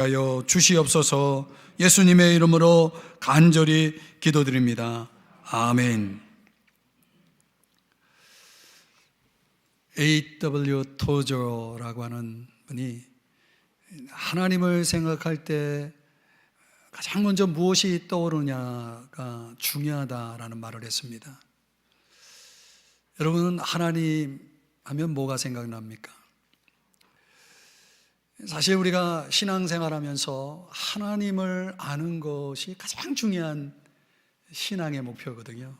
하여 주시옵소서. 예수님의 이름으로 간절히 기도드립니다. 아멘. A.W. 토저라고 하는 분이 하나님을 생각할 때 가장 먼저 무엇이 떠오르냐가 중요하다라는 말을 했습니다. 여러분은 하나님 하면 뭐가 생각납니까? 사실 우리가 신앙생활하면서 하나님을 아는 것이 가장 중요한 신앙의 목표거든요.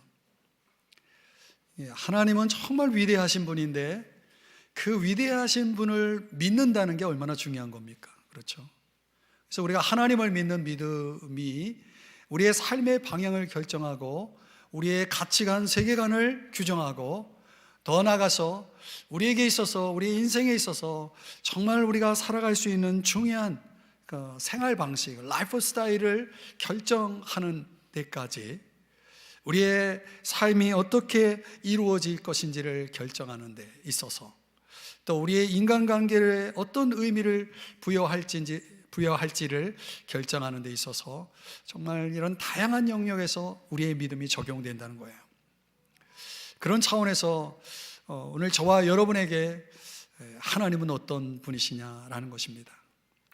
하나님은 정말 위대하신 분인데 그 위대하신 분을 믿는다는 게 얼마나 중요한 겁니까? 그렇죠? 그래서 우리가 하나님을 믿는 믿음이 우리의 삶의 방향을 결정하고 우리의 가치관, 세계관을 규정하고 더 나아가서 우리에게 있어서, 우리 인생에 있어서 정말 우리가 살아갈 수 있는 중요한 생활 방식, 라이프 스타일을 결정하는 데까지 우리의 삶이 어떻게 이루어질 것인지를 결정하는 데 있어서 또 우리의 인간관계에 어떤 의미를 부여할지를 결정하는 데 있어서 정말 이런 다양한 영역에서 우리의 믿음이 적용된다는 거예요. 그런 차원에서 오늘 저와 여러분에게 하나님은 어떤 분이시냐라는 것입니다.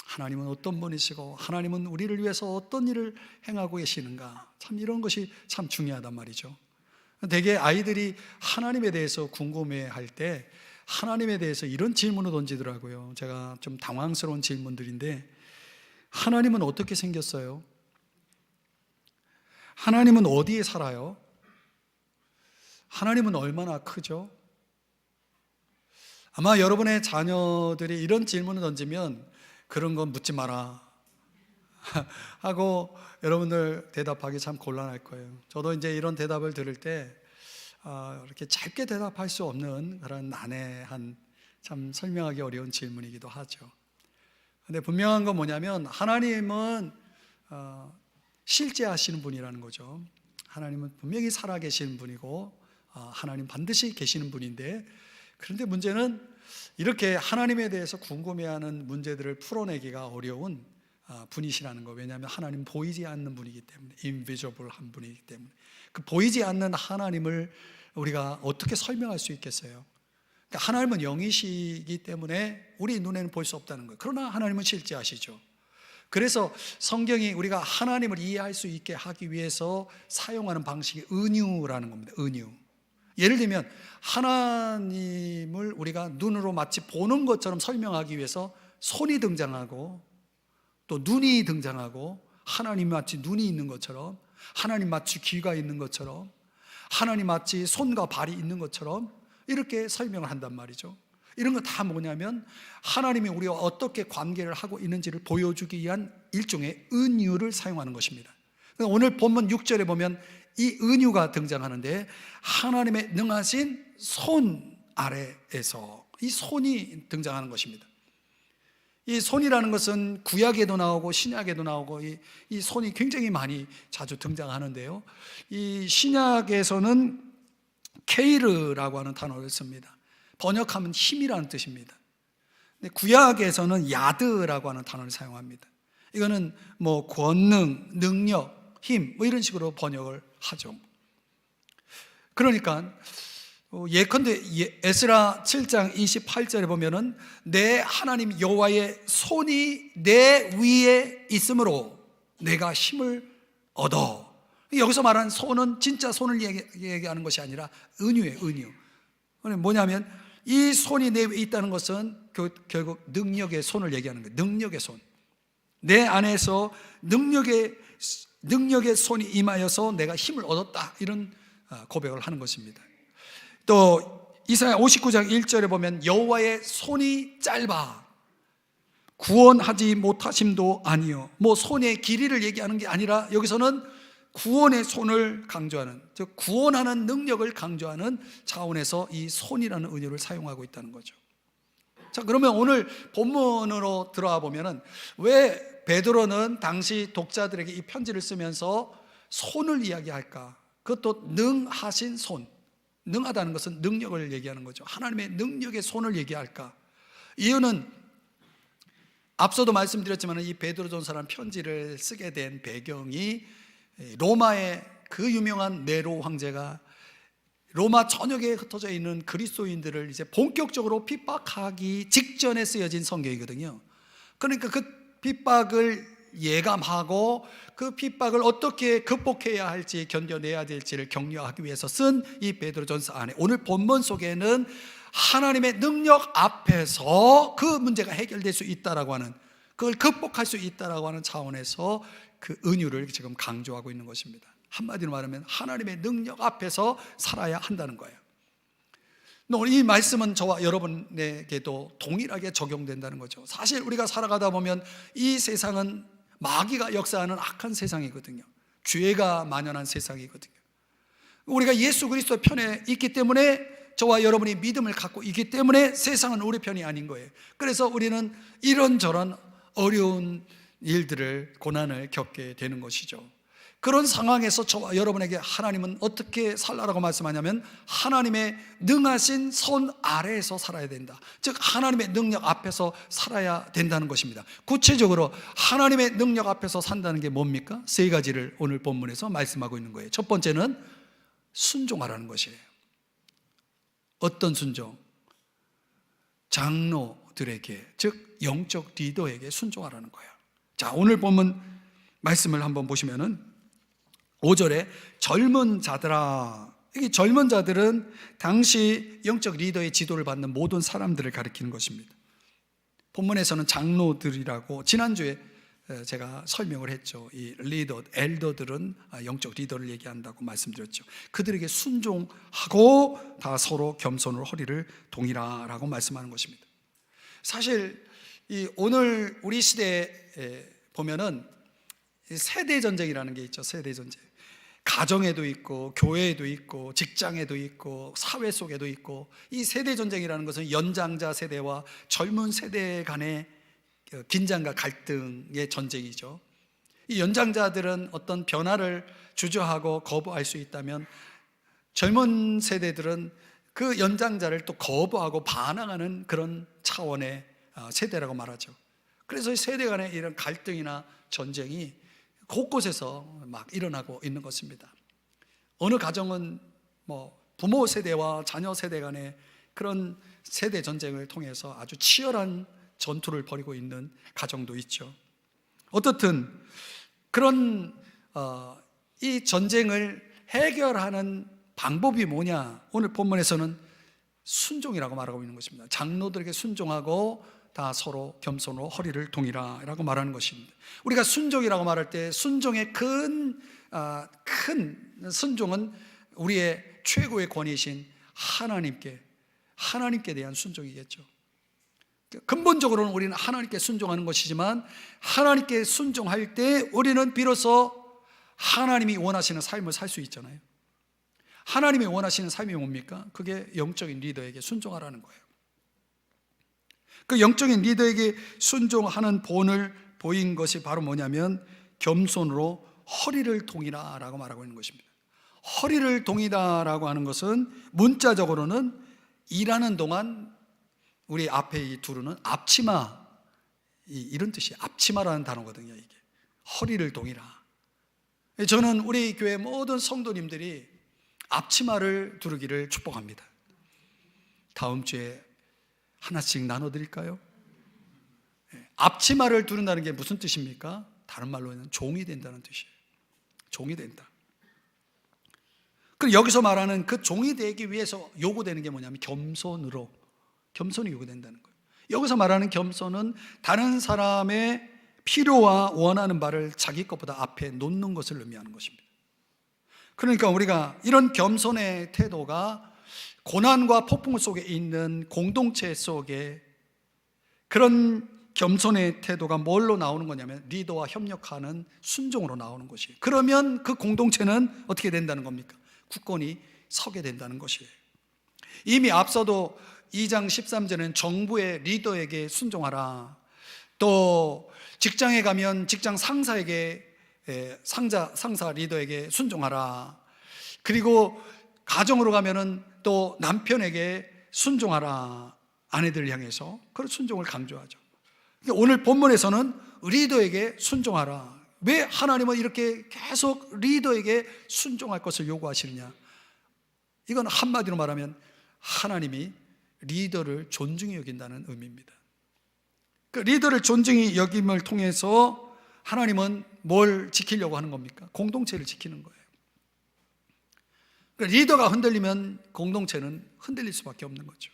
하나님은 어떤 분이시고 하나님은 우리를 위해서 어떤 일을 행하고 계시는가, 참 이런 것이 참 중요하단 말이죠. 대개 아이들이 하나님에 대해서 궁금해할 때 하나님에 대해서 이런 질문을 던지더라고요. 제가 좀 당황스러운 질문들인데, 하나님은 어떻게 생겼어요? 하나님은 어디에 살아요? 하나님은 얼마나 크죠? 아마 여러분의 자녀들이 이런 질문을 던지면 그런 건 묻지 마라 하고 여러분들 대답하기 참 곤란할 거예요. 저도 이제 이런 대답을 들을 때 이렇게 짧게 대답할 수 없는 그런 난해한, 참 설명하기 어려운 질문이기도 하죠. 근데 분명한 건 뭐냐면 하나님은 실제하시는 분이라는 거죠. 하나님은 분명히 살아계시는 분이고 하나님 반드시 계시는 분인데, 그런데 문제는 이렇게 하나님에 대해서 궁금해하는 문제들을 풀어내기가 어려운 분이시라는 거. 왜냐하면 하나님 보이지 않는 분이기 때문에, 인비저블한 분이기 때문에. 그 보이지 않는 하나님을 우리가 어떻게 설명할 수 있겠어요? 그러니까 하나님은 영이시기 때문에 우리 눈에는 볼 수 없다는 거예요. 그러나 하나님은 실제하시죠. 그래서 성경이 우리가 하나님을 이해할 수 있게 하기 위해서 사용하는 방식이 은유라는 겁니다. 은유. 예를 들면 하나님을 우리가 눈으로 마치 보는 것처럼 설명하기 위해서 손이 등장하고 또 눈이 등장하고, 하나님 마치 눈이 있는 것처럼, 하나님 마치 귀가 있는 것처럼, 하나님 마치 손과 발이 있는 것처럼 이렇게 설명을 한단 말이죠. 이런 거 다 뭐냐면 하나님이 우리와 어떻게 관계를 하고 있는지를 보여주기 위한 일종의 은유를 사용하는 것입니다. 오늘 본문 6절에 보면 이 은유가 등장하는데, 하나님의 능하신 손 아래에서 이 손이 등장하는 것입니다. 이 손이라는 것은 구약에도 나오고 신약에도 나오고 이 손이 굉장히 많이 자주 등장하는데요, 이 신약에서는 케이르라고 하는 단어를 씁니다. 번역하면 힘이라는 뜻입니다. 근데 구약에서는 야드라고 하는 단어를 사용합니다. 이거는 뭐 권능, 능력, 힘 뭐 이런 식으로 번역을 하죠. 그러니까 예컨대 에스라 7장 28절에 보면은 내 하나님 여호와의 손이 내 위에 있으므로 내가 힘을 얻어. 여기서 말하는 손은 진짜 손을 얘기하는 것이 아니라 은유예요. 은유. 뭐냐면 이 손이 내 위에 있다는 것은 결국 능력의 손을 얘기하는 거예요. 능력의 손. 내 안에서 능력의 손이 임하여서 내가 힘을 얻었다, 이런 고백을 하는 것입니다. 또 이사야 59장 1절에 보면 여호와의 손이 짧아 구원하지 못하심도 아니요. 뭐 손의 길이를 얘기하는 게 아니라 여기서는 구원의 손을 강조하는, 즉 구원하는 능력을 강조하는 차원에서 이 손이라는 은유를 사용하고 있다는 거죠. 자, 그러면 오늘 본문으로 들어와 보면은 왜 베드로는 당시 독자들에게 이 편지를 쓰면서 손을 이야기할까? 그것도 능하신 손. 능하다는 것은 능력을 얘기하는 거죠. 하나님의 능력의 손을 얘기할까? 이유는 앞서도 말씀드렸지만 이 베드로전서라는 편지를 쓰게 된 배경이 로마의 그 유명한 네로 황제가 로마 전역에 흩어져 있는 그리스도인들을 이제 본격적으로 핍박하기 직전에 쓰여진 성경이거든요. 그러니까 그 핍박을 예감하고 그 핍박을 어떻게 극복해야 할지, 견뎌내야 될지를 격려하기 위해서 쓴 이 베드로전서 안에 오늘 본문 속에는 하나님의 능력 앞에서 그 문제가 해결될 수 있다라고 하는, 그걸 극복할 수 있다라고 하는 차원에서 그 은유를 지금 강조하고 있는 것입니다. 한마디로 말하면 하나님의 능력 앞에서 살아야 한다는 거예요. 오늘 이 말씀은 저와 여러분에게도 동일하게 적용된다는 거죠. 사실 우리가 살아가다 보면 이 세상은 마귀가 역사하는 악한 세상이거든요. 죄가 만연한 세상이거든요. 우리가 예수 그리스도 편에 있기 때문에, 저와 여러분이 믿음을 갖고 있기 때문에 세상은 우리 편이 아닌 거예요. 그래서 우리는 이런저런 어려운 일들을, 고난을 겪게 되는 것이죠. 그런 상황에서 저와 여러분에게 하나님은 어떻게 살라라고 말씀하냐면 하나님의 능하신 손 아래에서 살아야 된다. 즉 하나님의 능력 앞에서 살아야 된다는 것입니다. 구체적으로 하나님의 능력 앞에서 산다는 게 뭡니까? 세 가지를 오늘 본문에서 말씀하고 있는 거예요. 첫 번째는 순종하라는 것이에요. 어떤 순종? 장로들에게, 즉 영적 리더에게 순종하라는 거예요. 자, 오늘 본문 말씀을 한번 보시면은 5절에 젊은 자들아, 이 젊은 자들은 당시 영적 리더의 지도를 받는 모든 사람들을 가리키는 것입니다. 본문에서는 장로들이라고, 지난주에 제가 설명을 했죠. 이 리더, 엘더들은 영적 리더를 얘기한다고 말씀드렸죠. 그들에게 순종하고 다 서로 겸손으로 허리를 동이라라고 말씀하는 것입니다. 사실 이 오늘 우리 시대에 보면은 세대 전쟁이라는 게 있죠. 세대 전쟁. 가정에도 있고 교회에도 있고 직장에도 있고 사회 속에도 있고, 이 세대 전쟁이라는 것은 연장자 세대와 젊은 세대 간의 긴장과 갈등의 전쟁이죠. 이 연장자들은 어떤 변화를 주저하고 거부할 수 있다면 젊은 세대들은 그 연장자를 또 거부하고 반항하는 그런 차원의 세대라고 말하죠. 그래서 이 세대 간의 이런 갈등이나 전쟁이 곳곳에서 막 일어나고 있는 것입니다. 어느 가정은 부모 세대와 자녀 세대 간의 그런 세대 전쟁을 통해서 아주 치열한 전투를 벌이고 있는 가정도 있죠. 어떻든 그런 이 전쟁을 해결하는 방법이 뭐냐? 오늘 본문에서는 순종이라고 말하고 있는 것입니다. 장로들에게 순종하고 다 서로 겸손으로 허리를 동이라라고 말하는 것입니다. 우리가 순종이라고 말할 때 순종의 큰 순종은 우리의 최고의 권위이신 하나님께 대한 순종이겠죠. 근본적으로는 우리는 하나님께 순종하는 것이지만, 하나님께 순종할 때 우리는 비로소 하나님이 원하시는 삶을 살 수 있잖아요. 하나님이 원하시는 삶이 뭡니까? 그게 영적인 리더에게 순종하라는 거예요. 그 영적인 리더에게 순종하는 본을 보인 것이 바로 뭐냐면 겸손으로 허리를 동이라라고 말하고 있는 것입니다. 허리를 동이다라고 하는 것은 문자적으로는 일하는 동안 우리 앞에 이 두루는 앞치마, 이런 뜻이에요. 앞치마라는 단어거든요. 이게 허리를 동이라. 저는 우리 교회 모든 성도님들이 앞치마를 두르기를 축복합니다. 다음 주에 하나씩 나눠드릴까요? 앞치마를 두른다는 게 무슨 뜻입니까? 다른 말로는 종이 된다는 뜻이에요. 종이 된다. 그럼 여기서 말하는 그 종이 되기 위해서 요구되는 게 뭐냐면 겸손이 요구된다는 거예요. 여기서 말하는 겸손은 다른 사람의 필요와 원하는 바를 자기 것보다 앞에 놓는 것을 의미하는 것입니다. 그러니까 우리가 이런 겸손의 태도가 고난과 폭풍 속에 있는 공동체 속에, 그런 겸손의 태도가 뭘로 나오는 거냐면 리더와 협력하는 순종으로 나오는 것이에요. 그러면 그 공동체는 어떻게 된다는 겁니까? 굳건히 서게 된다는 것이에요. 이미 앞서도 2장 13절에는 정부의 리더에게 순종하라, 또 직장에 가면 직장 상사에게 상사 리더에게 순종하라, 그리고 가정으로 가면은 또 남편에게 순종하라, 아내들을 향해서 그런 순종을 강조하죠. 오늘 본문에서는 리더에게 순종하라. 왜 하나님은 이렇게 계속 리더에게 순종할 것을 요구하시느냐? 이건 한마디로 말하면 하나님이 리더를 존중히 여긴다는 의미입니다. 그 리더를 존중히 여김을 통해서 하나님은 뭘 지키려고 하는 겁니까? 공동체를 지키는 거예요. 그러니까 리더가 흔들리면 공동체는 흔들릴 수밖에 없는 거죠.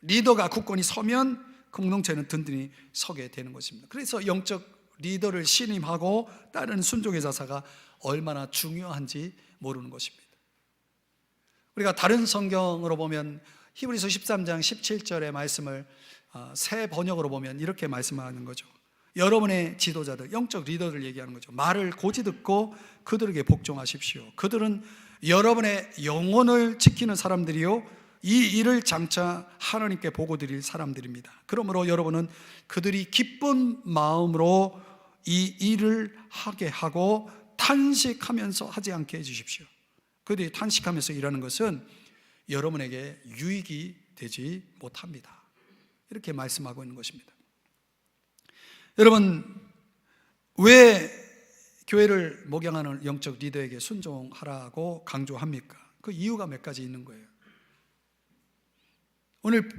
리더가 굳건히 서면 공동체는 든든히 서게 되는 것입니다. 그래서 영적 리더를 신임하고 따르는 순종의 자세가 얼마나 중요한지 모르는 것입니다. 우리가 다른 성경으로 보면 히브리서 13장 17절의 말씀을 새 번역으로 보면 이렇게 말씀하는 거죠. 여러분의 지도자들, 영적 리더들 얘기하는 거죠. 말을 고지 듣고 그들에게 복종하십시오. 그들은 여러분의 영혼을 지키는 사람들이요, 이 일을 장차 하나님께 보고 드릴 사람들입니다. 그러므로 여러분은 그들이 기쁜 마음으로 이 일을 하게 하고 탄식하면서 하지 않게 해주십시오. 그들이 탄식하면서 일하는 것은 여러분에게 유익이 되지 못합니다. 이렇게 말씀하고 있는 것입니다. 여러분, 왜 교회를 목양하는 영적 리더에게 순종하라고 강조합니까? 그 이유가 몇 가지 있는 거예요. 오늘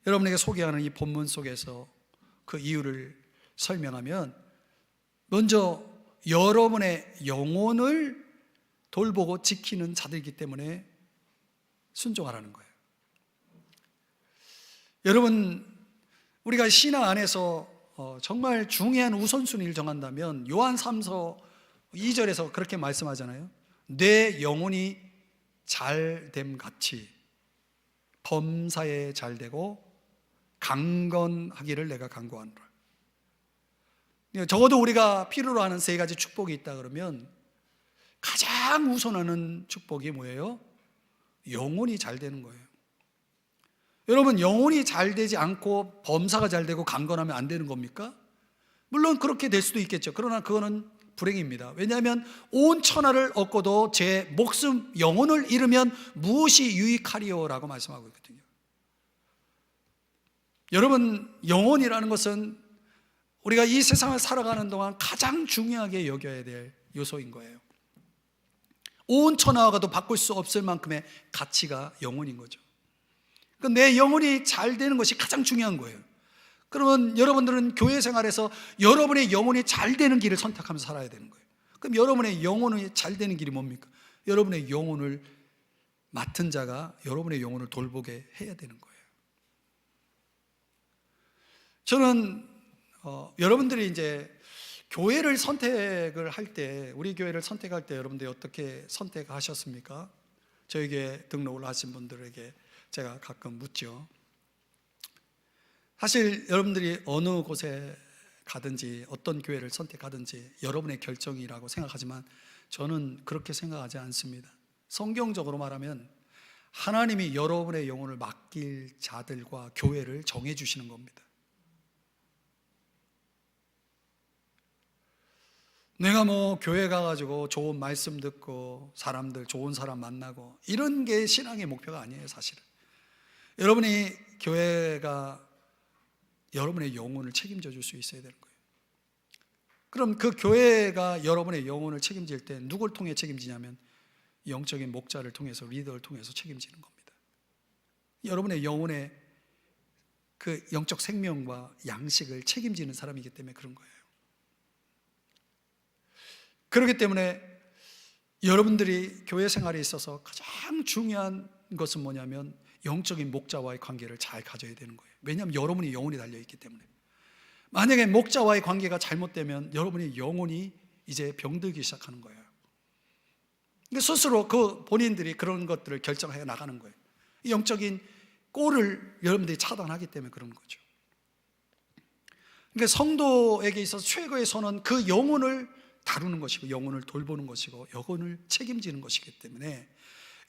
여러분에게 소개하는 이 본문 속에서 그 이유를 설명하면, 먼저 여러분의 영혼을 돌보고 지키는 자들이기 때문에 순종하라는 거예요. 여러분, 우리가 신앙 안에서 정말 중요한 우선순위를 정한다면 요한 3서 2절에서 그렇게 말씀하잖아요. 내 영혼이 잘됨 같이 범사에 잘되고 강건하기를 내가 간구하노라. 적어도 우리가 필요로 하는 세 가지 축복이 있다 그러면 가장 우선하는 축복이 뭐예요? 영혼이 잘 되는 거예요. 여러분, 영혼이 잘 되지 않고 범사가 잘 되고 강건하면 안 되는 겁니까? 물론 그렇게 될 수도 있겠죠. 그러나 그거는 불행입니다. 왜냐하면 온 천하를 얻고도 제 목숨 영혼을 잃으면 무엇이 유익하리요라고 말씀하고 있거든요. 여러분, 영혼이라는 것은 우리가 이 세상을 살아가는 동안 가장 중요하게 여겨야 될 요소인 거예요. 온 천하와도 바꿀 수 없을 만큼의 가치가 영혼인 거죠. 내 영혼이 잘 되는 것이 가장 중요한 거예요. 그러면 여러분들은 교회 생활에서 여러분의 영혼이 잘 되는 길을 선택하면서 살아야 되는 거예요. 그럼 여러분의 영혼이 잘 되는 길이 뭡니까? 여러분의 영혼을 맡은 자가 여러분의 영혼을 돌보게 해야 되는 거예요. 저는 여러분들이 이제 교회를 선택을 할 때, 우리 교회를 선택할 때 여러분들이 어떻게 선택하셨습니까? 저에게 등록을 하신 분들에게 제가 가끔 묻죠. 사실 여러분들이 어느 곳에 가든지 어떤 교회를 선택하든지 여러분의 결정이라고 생각하지만 저는 그렇게 생각하지 않습니다. 성경적으로 말하면 하나님이 여러분의 영혼을 맡길 자들과 교회를 정해 주시는 겁니다. 내가 교회 가가지고 좋은 말씀 듣고 사람들, 좋은 사람 만나고 이런 게 신앙의 목표가 아니에요, 사실은. 여러분이 교회가 여러분의 영혼을 책임져 줄 수 있어야 되는 거예요. 그럼 그 교회가 여러분의 영혼을 책임질 때 누굴 통해 책임지냐면 영적인 목자를 통해서, 리더를 통해서 책임지는 겁니다. 여러분의 영혼의 그 영적 생명과 양식을 책임지는 사람이기 때문에 그런 거예요. 그렇기 때문에 여러분들이 교회 생활에 있어서 가장 중요한 것은 뭐냐면 영적인 목자와의 관계를 잘 가져야 되는 거예요. 왜냐하면 여러분의 영혼이 달려있기 때문에. 만약에 목자와의 관계가 잘못되면 여러분의 영혼이 이제 병들기 시작하는 거예요. 스스로 본인들이 그런 것들을 결정해 나가는 거예요. 영적인 꼴을 여러분들이 차단하기 때문에 그런 거죠. 그러니까 성도에게 있어서 최고의 선은 그 영혼을 다루는 것이고 영혼을 돌보는 것이고 영혼을 책임지는 것이기 때문에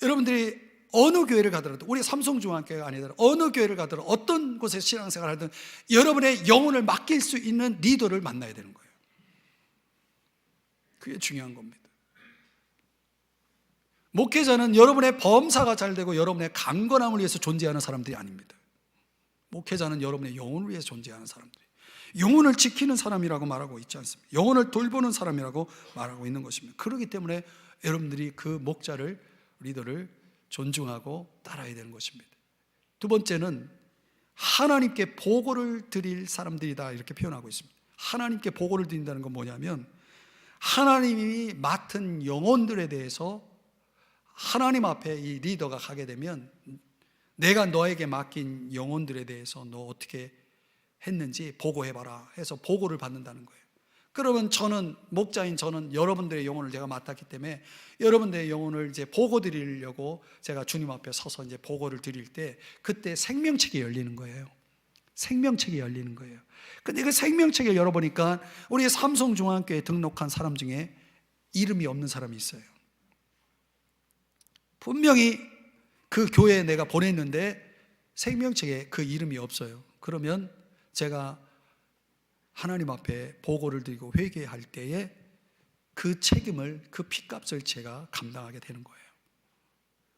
여러분들이 어느 교회를 가더라도, 우리 삼성중앙교회가 아니더라도 어느 교회를 가더라도 어떤 곳에 신앙생활을 하든 여러분의 영혼을 맡길 수 있는 리더를 만나야 되는 거예요. 그게 중요한 겁니다. 목회자는 여러분의 범사가 잘 되고 여러분의 강건함을 위해서 존재하는 사람들이 아닙니다. 목회자는 여러분의 영혼을 위해서 존재하는 사람들이. 영혼을 지키는 사람이라고 말하고 있지 않습니다. 영혼을 돌보는 사람이라고 말하고 있는 것입니다. 그렇기 때문에 여러분들이 그 목자를, 리더를 존중하고 따라야 되는 것입니다. 두 번째는 하나님께 보고를 드릴 사람들이다, 이렇게 표현하고 있습니다. 하나님께 보고를 드린다는 건 뭐냐면, 하나님이 맡은 영혼들에 대해서 하나님 앞에 이 리더가 가게 되면 내가 너에게 맡긴 영혼들에 대해서 너 어떻게 했는지 보고해봐라 해서 보고를 받는다는 거예요. 그러면 저는, 목자인 저는 여러분들의 영혼을 제가 맡았기 때문에 여러분들의 영혼을 이제 보고 드리려고 제가 주님 앞에 서서 이제 보고를 드릴 때, 그때 생명책이 열리는 거예요. 생명책이 열리는 거예요. 근데 그 생명책을 열어보니까 우리 삼성중앙교회에 등록한 사람 중에 이름이 없는 사람이 있어요. 분명히 그 교회에 내가 보냈는데 생명책에 그 이름이 없어요. 그러면 제가 하나님 앞에 보고를 드리고 회개할 때에 그 책임을, 그 피값을 제가 감당하게 되는 거예요.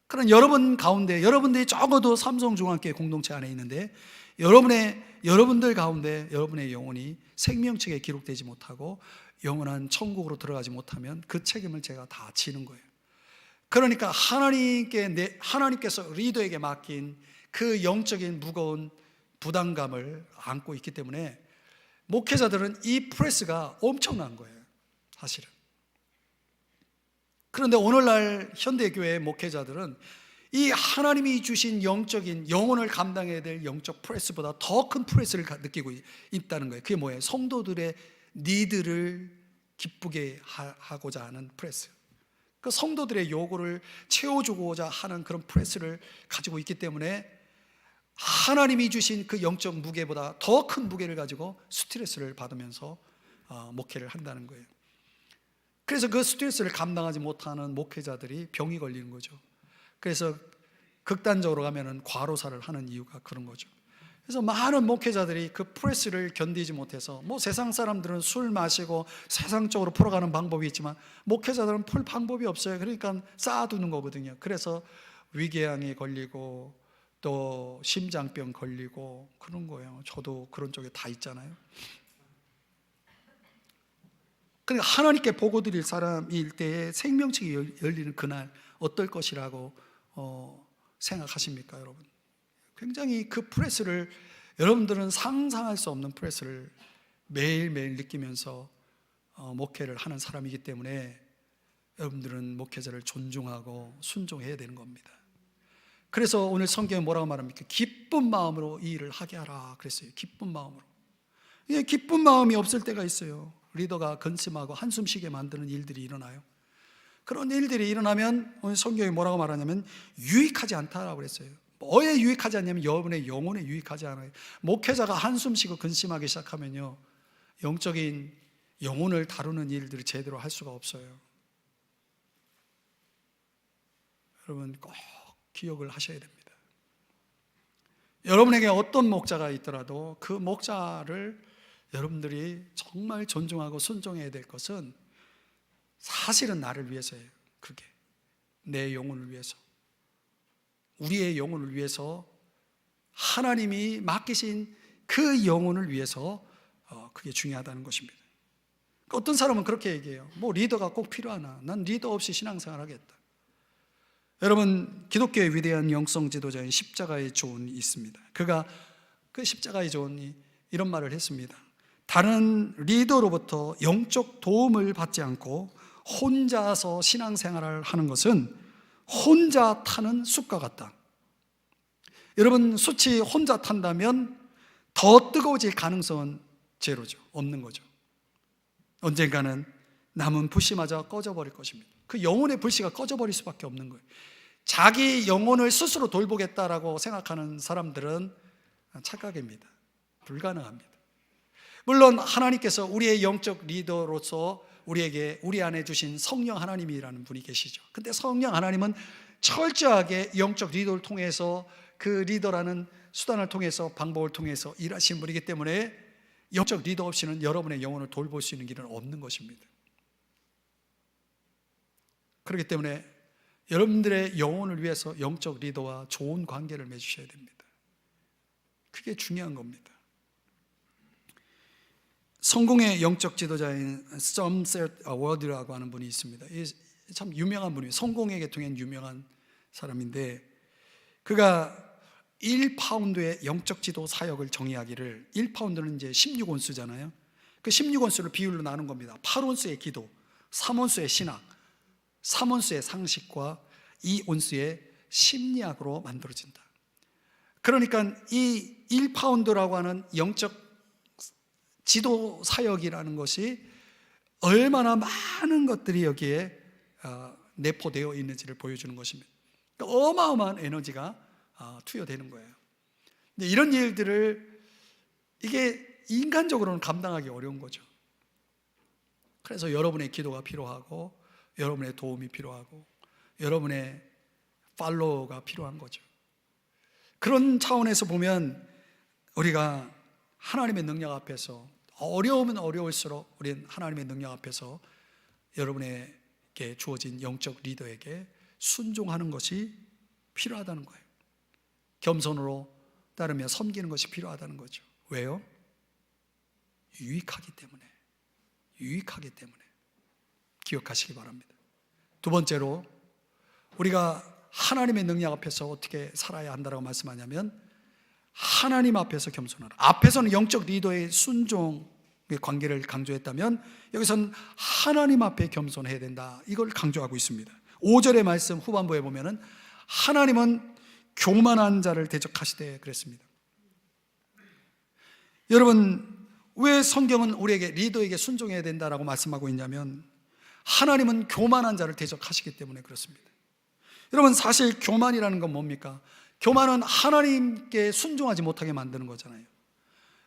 그럼 여러분 가운데, 여러분들이 적어도 삼성중앙교회 공동체 안에 있는데 여러분들 가운데 여러분의 영혼이 생명책에 기록되지 못하고 영원한 천국으로 들어가지 못하면 그 책임을 제가 다 지는 거예요. 그러니까 하나님께서 리더에게 맡긴 그 영적인 무거운 부담감을 안고 있기 때문에 목회자들은 이 프레스가 엄청난 거예요, 사실은. 그런데 오늘날 현대교회의 목회자들은 이 하나님이 주신 영적인, 영혼을 감당해야 될 영적 프레스보다 더 큰 프레스를 느끼고 있다는 거예요. 그게 뭐예요? 성도들의 니드를 기쁘게 하고자 하는 프레스, 그 성도들의 요구를 채워주고자 하는 그런 프레스를 가지고 있기 때문에 하나님이 주신 그 영적 무게보다 더 큰 무게를 가지고 스트레스를 받으면서 목회를 한다는 거예요. 그래서 그 스트레스를 감당하지 못하는 목회자들이 병이 걸리는 거죠. 그래서 극단적으로 가면은 과로사를 하는 이유가 그런 거죠. 그래서 많은 목회자들이 그 프레스를 견디지 못해서, 세상 사람들은 술 마시고 세상적으로 풀어가는 방법이 있지만 목회자들은 풀 방법이 없어요. 그러니까 쌓아두는 거거든요. 그래서 위궤양이 걸리고 또 심장병 걸리고 그런 거예요. 저도 그런 쪽에 다 있잖아요. 그러니까 하나님께 보고 드릴 사람일 때에 생명책이 열리는 그날 어떨 것이라고 생각하십니까, 여러분? 굉장히 그 프레스를, 여러분들은 상상할 수 없는 프레스를 매일매일 느끼면서 목회를 하는 사람이기 때문에 여러분들은 목회자를 존중하고 순종해야 되는 겁니다. 그래서 오늘 성경에 뭐라고 말합니까? 기쁜 마음으로 이 일을 하게 하라 그랬어요. 기쁜 마음으로. 기쁜 마음이 없을 때가 있어요. 리더가 근심하고 한숨 쉬게 만드는 일들이 일어나요. 그런 일들이 일어나면 오늘 성경에 뭐라고 말하냐면 유익하지 않다라고 그랬어요. 뭐에 유익하지 않냐면 여러분의 영혼에 유익하지 않아요. 목회자가 한숨 쉬고 근심하기 시작하면요, 영적인 영혼을 다루는 일들을 제대로 할 수가 없어요. 여러분 꼭 기억을 하셔야 됩니다. 여러분에게 어떤 목자가 있더라도 그 목자를 여러분들이 정말 존중하고 순종해야 될 것은 사실은 나를 위해서예요. 그게 내 영혼을 위해서, 우리의 영혼을 위해서, 하나님이 맡기신 그 영혼을 위해서 그게 중요하다는 것입니다. 어떤 사람은 그렇게 얘기해요. 리더가 꼭 필요하나? 난 리더 없이 신앙생활 하겠다. 여러분, 기독교의 위대한 영성 지도자인 십자가의 존이 있습니다. 그가 그 십자가의 존이 이런 말을 했습니다. 다른 리더로부터 영적 도움을 받지 않고 혼자서 신앙생활을 하는 것은 혼자 타는 숲과 같다. 여러분, 숯이 혼자 탄다면 더 뜨거워질 가능성은 제로죠. 없는 거죠. 언젠가는 남은 불씨마저 꺼져버릴 것입니다. 그 영혼의 불씨가 꺼져버릴 수밖에 없는 거예요. 자기 영혼을 스스로 돌보겠다라고 생각하는 사람들은 착각입니다. 불가능합니다. 물론 하나님께서 우리의 영적 리더로서 우리 안에 주신 성령 하나님이라는 분이 계시죠. 근데 성령 하나님은 철저하게 영적 리더를 통해서, 그 리더라는 수단을 통해서, 방법을 통해서 일하시는 분이기 때문에 영적 리더 없이는 여러분의 영혼을 돌볼 수 있는 길은 없는 것입니다. 그렇기 때문에 여러분들의 영혼을 위해서 영적 리더와 좋은 관계를 맺으셔야 됩니다. 그게 중요한 겁니다. 성공의 영적 지도자인 썸셋 워드라고 하는 분이 있습니다. 참 유명한 분이에요. 성공의 계통엔 유명한 사람인데, 그가 1파운드의 영적 지도 사역을 정의하기를, 1파운드는 이제 16온수잖아요. 그 16온수를 비율로 나눈 겁니다. 8온수의 기도, 3온수의 신학, 3온수의 상식과 2온수의 심리학으로 만들어진다. 그러니까 이 1파운드라고 하는 영적 지도 사역이라는 것이 얼마나 많은 것들이 여기에 내포되어 있는지를 보여주는 것입니다. 그러니까 어마어마한 에너지가 투여되는 거예요. 근데 이런 일들을 이게 인간적으로는 감당하기 어려운 거죠. 그래서 여러분의 기도가 필요하고, 여러분의 도움이 필요하고, 여러분의 팔로우가 필요한 거죠. 그런 차원에서 보면 우리가 하나님의 능력 앞에서, 어려우면 어려울수록 우리는 하나님의 능력 앞에서 여러분에게 주어진 영적 리더에게 순종하는 것이 필요하다는 거예요. 겸손으로 따르며 섬기는 것이 필요하다는 거죠. 왜요? 유익하기 때문에. 유익하기 때문에. 기억하시기 바랍니다. 두 번째로, 우리가 하나님의 능력 앞에서 어떻게 살아야 한다고 말씀하냐면, 하나님 앞에서 겸손하라. 앞에서는 영적 리더의 순종의 관계를 강조했다면, 여기서는 하나님 앞에 겸손해야 된다, 이걸 강조하고 있습니다. 5절의 말씀 후반부에 보면은 하나님은 교만한 자를 대적하시되 그랬습니다. 여러분, 왜 성경은 우리에게 리더에게 순종해야 된다라고 말씀하고 있냐면, 하나님은 교만한 자를 대적하시기 때문에 그렇습니다. 여러분, 사실 교만이라는 건 뭡니까? 교만은 하나님께 순종하지 못하게 만드는 거잖아요.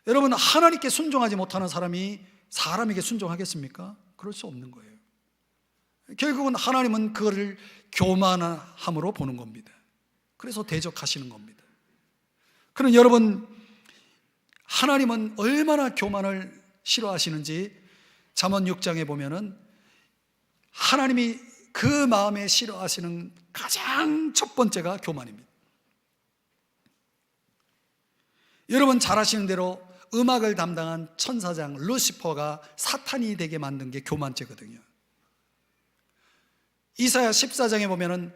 여러분, 하나님께 순종하지 못하는 사람이 사람에게 순종하겠습니까? 그럴 수 없는 거예요. 결국은 하나님은 그거를 교만함으로 보는 겁니다. 그래서 대적하시는 겁니다. 그럼 여러분, 하나님은 얼마나 교만을 싫어하시는지 잠언 6장에 보면은 하나님이 그 마음에 싫어하시는 가장 첫 번째가 교만입니다. 여러분 잘 아시는 대로 음악을 담당한 천사장 루시퍼가 사탄이 되게 만든 게 교만죄거든요. 이사야 14장에 보면은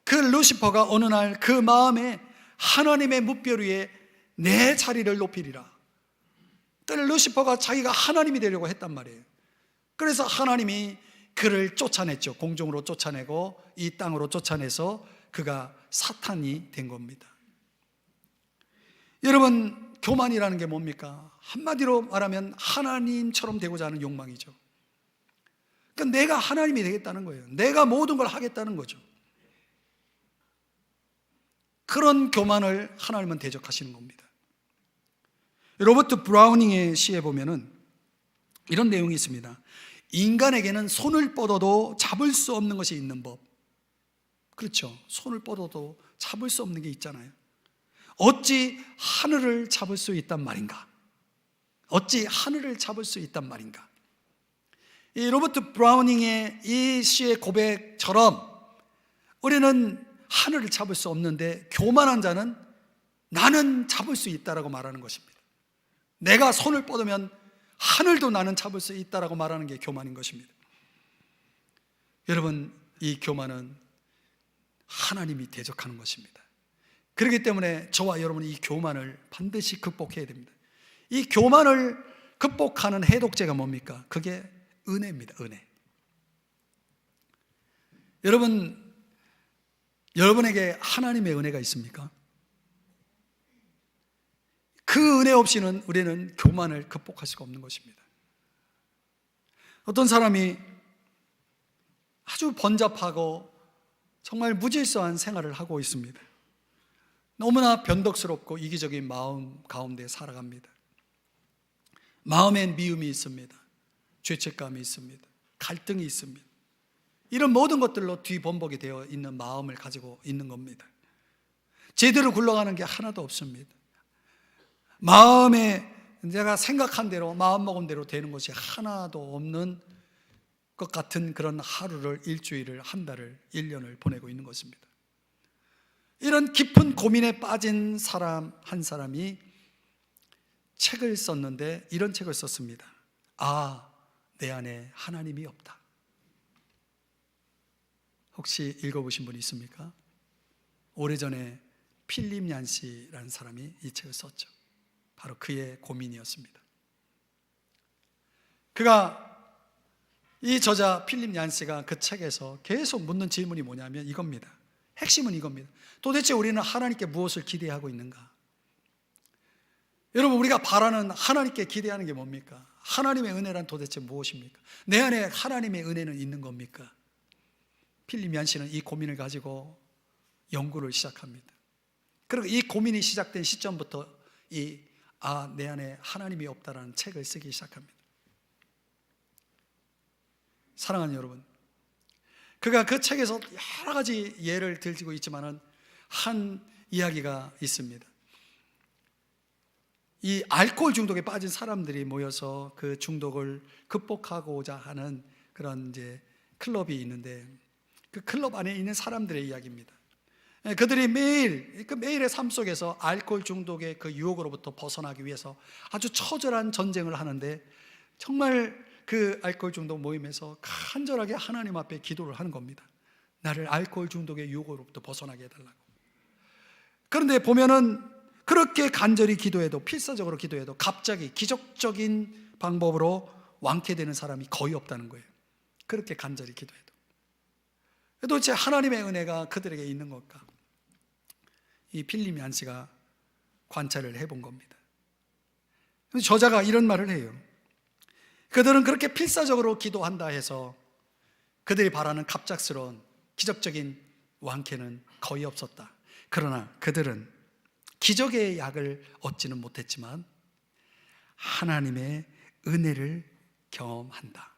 그 루시퍼가 어느 날 그 마음에 하나님의 뭇별 위에 내 자리를 높이리라. 루시퍼가 자기가 하나님이 되려고 했단 말이에요. 그래서 하나님이 그를 쫓아냈죠. 공중으로 쫓아내고 이 땅으로 쫓아내서 그가 사탄이 된 겁니다. 여러분, 교만이라는 게 뭡니까? 한마디로 말하면 하나님처럼 되고자 하는 욕망이죠. 그러니까 내가 하나님이 되겠다는 거예요. 내가 모든 걸 하겠다는 거죠. 그런 교만을 하나님은 대적하시는 겁니다. 로버트 브라우닝의 시에 보면은 이런 내용이 있습니다. 인간에게는 손을 뻗어도 잡을 수 없는 것이 있는 법. 그렇죠. 손을 뻗어도 잡을 수 없는 게 있잖아요. 어찌 하늘을 잡을 수 있단 말인가? 어찌 하늘을 잡을 수 있단 말인가? 이 로버트 브라우닝의 이 시의 고백처럼 우리는 하늘을 잡을 수 없는데, 교만한 자는 나는 잡을 수 있다라고 말하는 것입니다. 내가 손을 뻗으면 하늘도 나는 잡을 수 있다라고 말하는 게 교만인 것입니다. 여러분, 이 교만은 하나님이 대적하는 것입니다. 그렇기 때문에 저와 여러분이 이 교만을 반드시 극복해야 됩니다. 이 교만을 극복하는 해독제가 뭡니까? 그게 은혜입니다. 은혜. 여러분에게 하나님의 은혜가 있습니까? 그 은혜 없이는 우리는 교만을 극복할 수가 없는 것입니다. 어떤 사람이 아주 번잡하고 정말 무질서한 생활을 하고 있습니다. 너무나 변덕스럽고 이기적인 마음 가운데 살아갑니다. 마음엔 미움이 있습니다. 죄책감이 있습니다. 갈등이 있습니다. 이런 모든 것들로 뒤범벅이 되어 있는 마음을 가지고 있는 겁니다. 제대로 굴러가는 게 하나도 없습니다. 마음에 내가 생각한 대로, 마음먹은 대로 되는 것이 하나도 없는 것 같은 그런 하루를, 일주일을, 한 달을, 1년을 보내고 있는 것입니다. 이런 깊은 고민에 빠진 사람 한 사람이 책을 썼는데 이런 책을 썼습니다. 아, 내 안에 하나님이 없다. 혹시 읽어보신 분 있습니까? 오래전에 필립 얀시라는 사람이 이 책을 썼죠. 바로 그의 고민이었습니다. 그가, 이 저자 필립 얀시가 그 책에서 계속 묻는 질문이 뭐냐면 이겁니다. 핵심은 이겁니다. 도대체 우리는 하나님께 무엇을 기대하고 있는가? 여러분, 우리가 바라는, 하나님께 기대하는 게 뭡니까? 하나님의 은혜란 도대체 무엇입니까? 내 안에 하나님의 은혜는 있는 겁니까? 필립 얀시는 이 고민을 가지고 연구를 시작합니다. 그리고 이 고민이 시작된 시점부터 내 안에 하나님이 없다라는 책을 쓰기 시작합니다. 사랑하는 여러분, 그가 그 책에서 여러 가지 예를 들고 있지만은 한 이야기가 있습니다. 이 알코올 중독에 빠진 사람들이 모여서 그 중독을 극복하고자 하는 그런 이제 클럽이 있는데, 그 클럽 안에 있는 사람들의 이야기입니다. 그들이 매일의 삶 속에서 알코올 중독의 그 유혹으로부터 벗어나기 위해서 아주 처절한 전쟁을 하는데, 정말 그 알코올 중독 모임에서 간절하게 하나님 앞에 기도를 하는 겁니다. 나를 알코올 중독의 유혹으로부터 벗어나게 해달라고. 그런데 보면은 그렇게 간절히 기도해도, 필사적으로 기도해도 갑자기 기적적인 방법으로 완쾌되는 사람이 거의 없다는 거예요. 그렇게 간절히 기도해도. 도대체 하나님의 은혜가 그들에게 있는 걸까? 이 필립 얀시가 관찰을 해본 겁니다. 저자가 이런 말을 해요. 그들은 그렇게 필사적으로 기도한다 해서 그들이 바라는 갑작스러운 기적적인 완쾌는 거의 없었다. 그러나 그들은 기적의 약을 얻지는 못했지만 하나님의 은혜를 경험한다.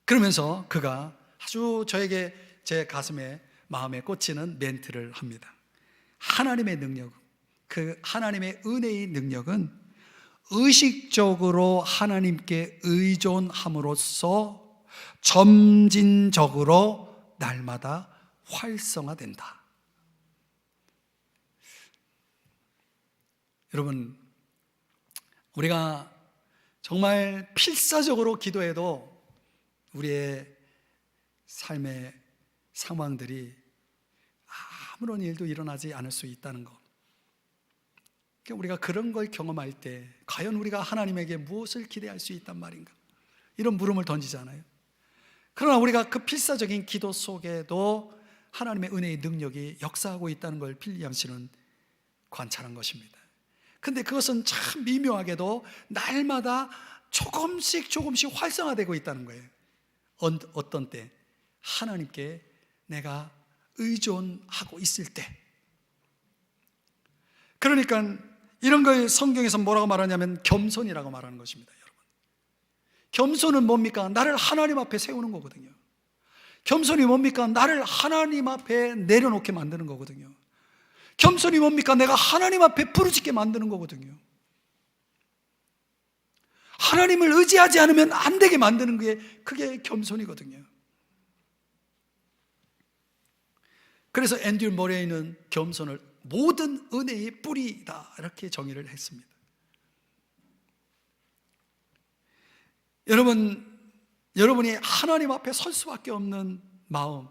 그러면서 그가 아주 저에게 제 가슴에, 마음에 꽂히는 멘트를 합니다. 하나님의 능력, 그 하나님의 은혜의 능력은 의식적으로 하나님께 의존함으로써 점진적으로 날마다 활성화된다. 여러분, 우리가 정말 필사적으로 기도해도 우리의 삶의 상황들이 아무런 일도 일어나지 않을 수 있다는 것. 우리가 그런 걸 경험할 때 과연 우리가 하나님에게 무엇을 기대할 수 있단 말인가? 이런 물음을 던지잖아요. 그러나 우리가 그 필사적인 기도 속에도 하나님의 은혜의 능력이 역사하고 있다는 걸 필립 얀시는 관찰한 것입니다. 근데 그것은 참 미묘하게도 날마다 조금씩 활성화되고 있다는 거예요. 어떤 때? 하나님께 내가 의존하고 있을 때. 그러니까 이런 걸 성경에서 뭐라고 말하냐면 겸손이라고 말하는 것입니다. 여러분, 겸손은 뭡니까? 나를 하나님 앞에 세우는 거거든요. 겸손이 뭡니까? 나를 하나님 앞에 내려놓게 만드는 거거든요. 겸손이 뭡니까? 내가 하나님 앞에 부르짖게 만드는 거거든요. 하나님을 의지하지 않으면 안 되게 만드는 게 그게 겸손이거든요. 그래서 앤드류 머레이는 겸손을 모든 은혜의 뿌리다 이렇게 정의를 했습니다. 여러분이 하나님 앞에 설 수밖에 없는 마음,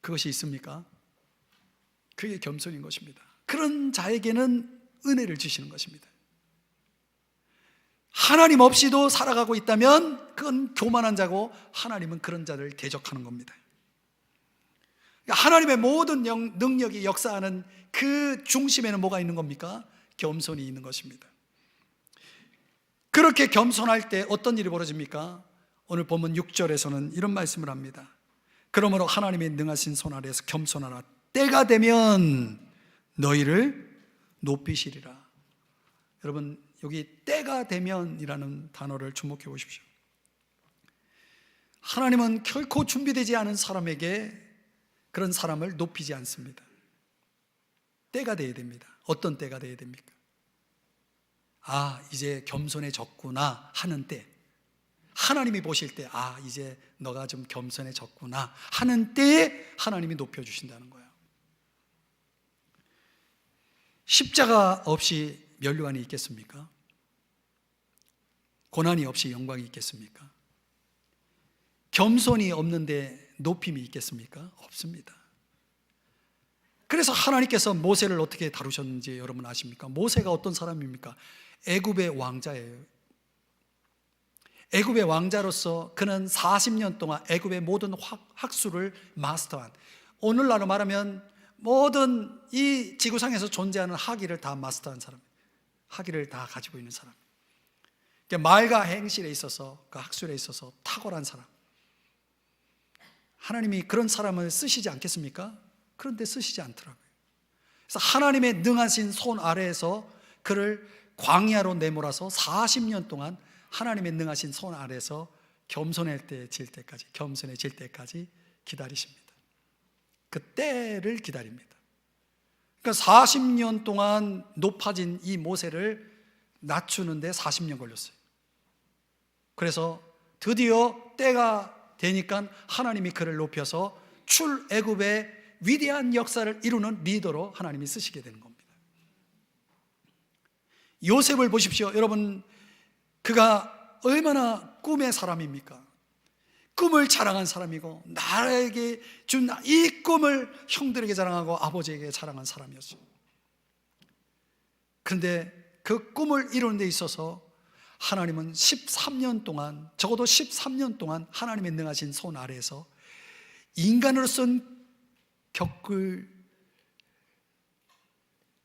그것이 있습니까? 그게 겸손인 것입니다. 그런 자에게는 은혜를 주시는 것입니다. 하나님 없이도 살아가고 있다면 그건 교만한 자고, 하나님은 그런 자를 대적하는 겁니다. 하나님의 모든 능력이 역사하는 그 중심에는 뭐가 있는 겁니까? 겸손이 있는 것입니다. 그렇게 겸손할 때 어떤 일이 벌어집니까? 오늘 본문 6절에서는 이런 말씀을 합니다. 그러므로 하나님의 능하신 손 아래에서 겸손하라. 때가 되면 너희를 높이시리라. 여러분, 여기 때가 되면이라는 단어를 주목해 보십시오. 하나님은 결코 준비되지 않은 사람에게 그런 사람을 높이지 않습니다. 때가 돼야 됩니다. 어떤 때가 돼야 됩니까? 이제 겸손해졌구나 하는 때, 하나님이 보실 때 이제 너가 좀 겸손해졌구나 하는 때에 하나님이 높여주신다는 거예요. 십자가 없이 면류관이 있겠습니까? 고난이 없이 영광이 있겠습니까? 겸손이 없는데 높임이 있겠습니까? 없습니다. 그래서 하나님께서 모세를 어떻게 다루셨는지 여러분 아십니까? 모세가 어떤 사람입니까? 애굽의 왕자예요. 애굽의 왕자로서 그는 40년 동안 애굽의 모든 학술을 마스터한, 오늘날로 말하면 모든 이 지구상에서 존재하는 학위를 다 마스터한 사람, 학위를 다 가지고 있는 사람, 말과 행실에 있어서, 그 학술에 있어서 탁월한 사람. 하나님이 그런 사람을 쓰시지 않겠습니까? 그런데 쓰시지 않더라고요. 그래서 하나님의 능하신 손 아래에서 그를 광야로 내몰아서 40년 동안 하나님의 능하신 손 아래에서 겸손해질 때까지 기다리십니다. 그 때를 기다립니다. 그러니까 40년 동안 높아진 이 모세를 낮추는데 40년 걸렸어요. 그래서 드디어 때가 되니까 하나님이 그를 높여서 출애굽의 위대한 역사를 이루는 리더로 하나님이 쓰시게 되는 겁니다. 요셉을 보십시오. 여러분, 그가 얼마나 꿈의 사람입니까? 꿈을 자랑한 사람이고, 나에게 준 이 꿈을 형들에게 자랑하고 아버지에게 자랑한 사람이었어요. 그런데 그 꿈을 이루는 데 있어서 하나님은 13년 동안, 적어도 13년 동안 하나님의 능하신 손 아래에서 인간으로서는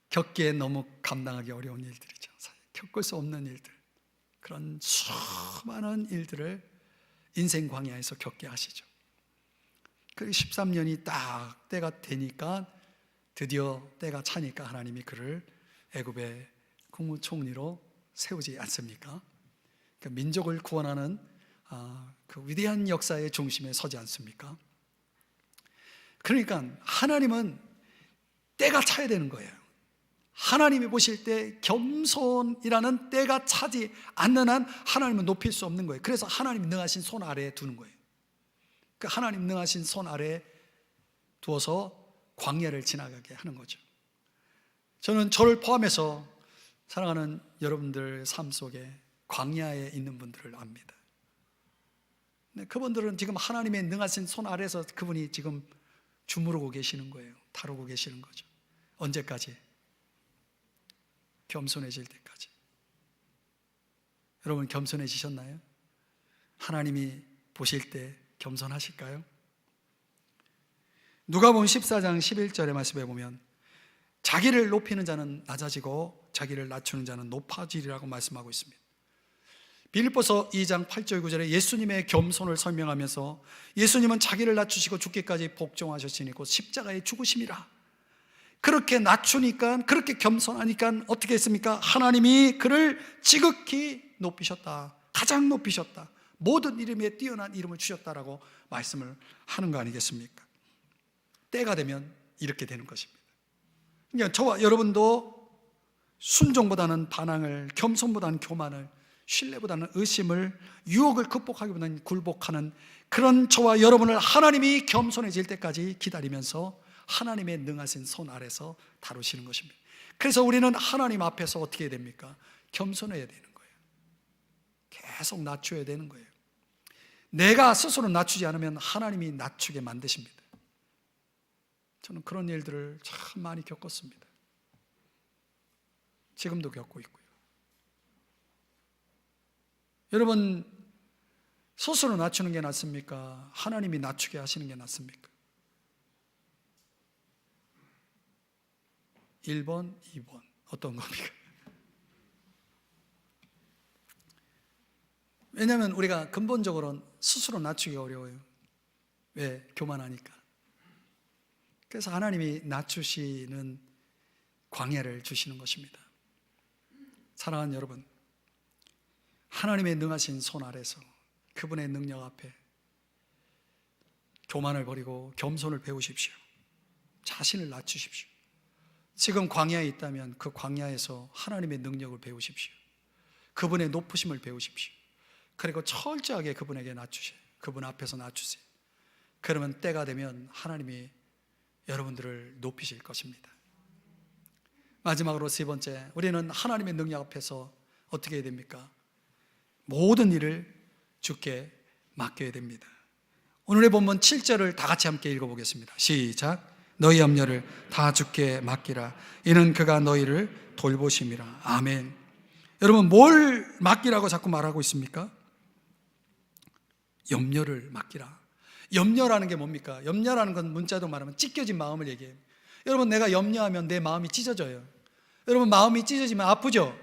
겪기에 너무 감당하기 어려운 일들이죠. 겪을 수 없는 일들, 그런 수많은 일들을 인생 광야에서 겪게 하시죠. 그 13년이 딱 때가 되니까, 드디어 때가 차니까 하나님이 그를 애굽의 국무총리로 세우지 않습니까? 그 민족을 구원하는 그 위대한 역사의 중심에 서지 않습니까? 그러니까 하나님은 때가 차야 되는 거예요. 하나님이 보실 때 겸손이라는 때가 차지 않는 한 하나님은 높일 수 없는 거예요. 그래서 하나님 능하신 손 아래에 두는 거예요. 그 하나님 능하신 손 아래에 두어서 광야를 지나가게 하는 거죠. 저는 저를 포함해서 사랑하는 여러분들 삶 속에 광야에 있는 분들을 압니다. 그분들은 지금 하나님의 능하신 손 아래에서 그분이 지금 주무르고 계시는 거예요. 다루고 계시는 거죠. 언제까지? 겸손해질 때까지. 여러분, 겸손해지셨나요? 하나님이 보실 때 겸손하실까요? 누가복음 14장 11절의 말씀에 보면 자기를 높이는 자는 낮아지고 자기를 낮추는 자는 높아지리라고 말씀하고 있습니다. 빌립보서 2장 8절 9절에 예수님의 겸손을 설명하면서 예수님은 자기를 낮추시고 죽기까지 복종하셨으니 곧 십자가의 죽으심이라. 그렇게 낮추니까, 그렇게 겸손하니까 어떻게 했습니까? 하나님이 그를 지극히 높이셨다. 가장 높이셨다. 모든 이름에 뛰어난 이름을 주셨다라고 말씀을 하는 거 아니겠습니까? 때가 되면 이렇게 되는 것입니다. 그러니까 저와 여러분도 순종보다는 반항을, 겸손보다는 교만을, 신뢰보다는 의심을, 유혹을 극복하기보다는 굴복하는 그런 저와 여러분을 하나님이 겸손해질 때까지 기다리면서 하나님의 능하신 손 아래서 다루시는 것입니다. 그래서 우리는 하나님 앞에서 어떻게 해야 됩니까? 겸손해야 되는 거예요. 계속 낮춰야 되는 거예요. 내가 스스로 낮추지 않으면 하나님이 낮추게 만드십니다. 저는 그런 일들을 참 많이 겪었습니다. 지금도 겪고 있고요. 여러분, 스스로 낮추는 게 낫습니까? 하나님이 낮추게 하시는 게 낫습니까? 1번, 2번 어떤 겁니까? 왜냐하면 우리가 근본적으로는 스스로 낮추기 어려워요. 왜? 교만하니까. 그래서 하나님이 낮추시는 광야를 주시는 것입니다. 사랑하는 여러분, 하나님의 능하신 손 아래서 그분의 능력 앞에 교만을 버리고 겸손을 배우십시오. 자신을 낮추십시오. 지금 광야에 있다면 그 광야에서 하나님의 능력을 배우십시오. 그분의 높으심을 배우십시오. 그리고 철저하게 그분에게 낮추세요. 그분 앞에서 낮추세요. 그러면 때가 되면 하나님이 여러분들을 높이실 것입니다. 마지막으로 세 번째, 우리는 하나님의 능력 앞에서 어떻게 해야 됩니까? 모든 일을 주께 맡겨야 됩니다. 오늘의 본문 7절을 다 같이 함께 읽어보겠습니다. 시작. 너희 염려를 다 주께 맡기라. 이는 그가 너희를 돌보심이라. 아멘. 여러분, 뭘 맡기라고 자꾸 말하고 있습니까? 염려를 맡기라. 염려라는 게 뭡니까? 염려라는 건 문자도 말하면 찢겨진 마음을 얘기해요. 여러분, 내가 염려하면 내 마음이 찢어져요. 여러분, 마음이 찢어지면 아프죠?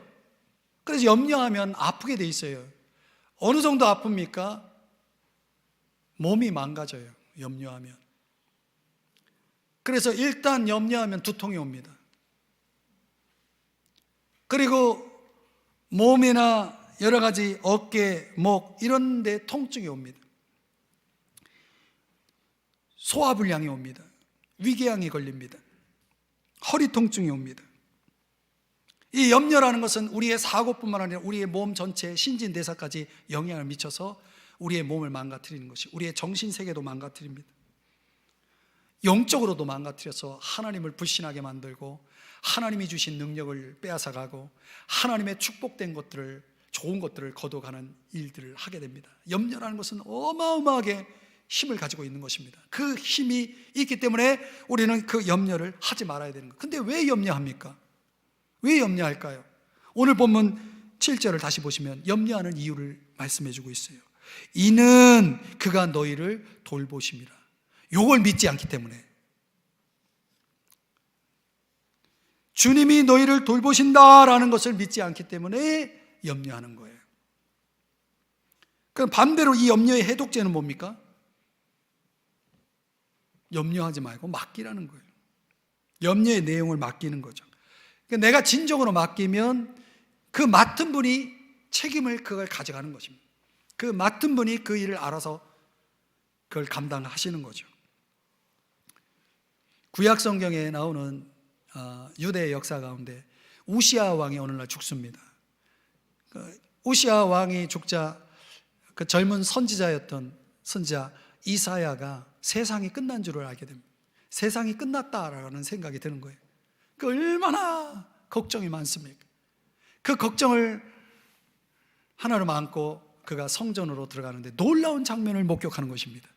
그래서 염려하면 아프게 돼 있어요. 어느 정도 아픕니까? 몸이 망가져요, 염려하면. 그래서 일단 염려하면 두통이 옵니다. 그리고 몸이나 여러 가지 어깨, 목 이런 데 통증이 옵니다. 소화불량이 옵니다. 위궤양이 걸립니다. 허리 통증이 옵니다. 이 염려라는 것은 우리의 사고뿐만 아니라 우리의 몸 전체 신진대사까지 영향을 미쳐서 우리의 몸을 망가뜨리는 것이, 우리의 정신세계도 망가뜨립니다. 영적으로도 망가뜨려서 하나님을 불신하게 만들고 하나님이 주신 능력을 빼앗아가고 하나님의 축복된 것들을, 좋은 것들을 거둬가는 일들을 하게 됩니다. 염려라는 것은 어마어마하게 힘을 가지고 있는 것입니다. 그 힘이 있기 때문에 우리는 그 염려를 하지 말아야 되는 거예요. 근데 왜 염려합니까? 왜 염려할까요? 오늘 본문 7절을 다시 보시면 염려하는 이유를 말씀해 주고 있어요. 이는 그가 너희를 돌보심이라. 요걸 믿지 않기 때문에, 주님이 너희를 돌보신다라는 것을 믿지 않기 때문에 염려하는 거예요. 그럼 반대로 이 염려의 해독제는 뭡니까? 염려하지 말고 맡기라는 거예요. 염려의 내용을 맡기는 거죠. 그러니까 내가 진정으로 맡기면 그 맡은 분이 책임을 그걸 가져가는 것입니다. 그 맡은 분이 그 일을 알아서 그걸 감당하시는 거죠. 구약 성경에 나오는 유대의 역사 가운데 우시아 왕이 어느 날 죽습니다. 우시아 왕이 죽자 그 젊은 선지자였던 선지자 이사야가 세상이 끝난 줄을 알게 됩니다. 세상이 끝났다라는 생각이 드는 거예요. 그 얼마나 걱정이 많습니까? 그 걱정을 하나로 안고 그가 성전으로 들어가는데 놀라운 장면을 목격하는 것입니다.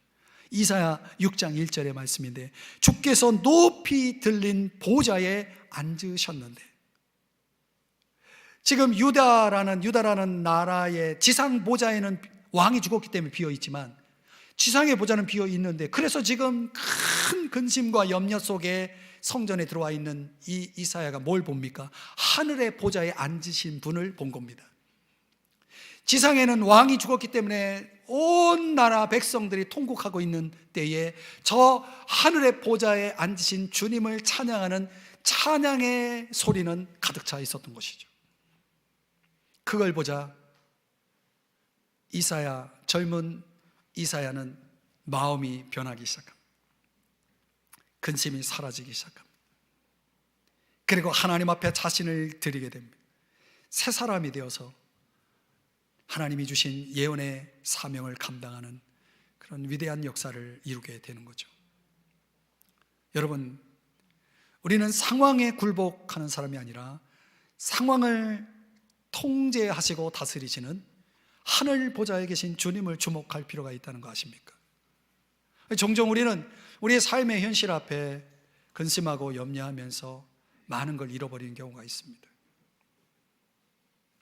이사야 6장 1절의 말씀인데, 주께서 높이 들린 보좌에 앉으셨는데, 지금 유다라는 나라의 지상 보좌에는 왕이 죽었기 때문에 비어 있지만 지상의 보좌는 비어 있는데, 그래서 지금 큰 근심과 염려 속에 성전에 들어와 있는 이 이사야가 뭘 봅니까? 하늘의 보좌에 앉으신 분을 본 겁니다. 지상에는 왕이 죽었기 때문에 온 나라 백성들이 통곡하고 있는 때에 저 하늘의 보좌에 앉으신 주님을 찬양하는 찬양의 소리는 가득 차 있었던 것이죠. 그걸 보자 젊은 이사야는 마음이 변하기 시작합니다. 근심이 사라지기 시작합니다. 그리고 하나님 앞에 자신을 드리게 됩니다. 새 사람이 되어서 하나님이 주신 예언의 사명을 감당하는 그런 위대한 역사를 이루게 되는 거죠. 여러분, 우리는 상황에 굴복하는 사람이 아니라 상황을 통제하시고 다스리시는 하늘 보좌에 계신 주님을 주목할 필요가 있다는 거 아십니까? 종종 우리는 우리의 삶의 현실 앞에 근심하고 염려하면서 많은 걸 잃어버리는 경우가 있습니다.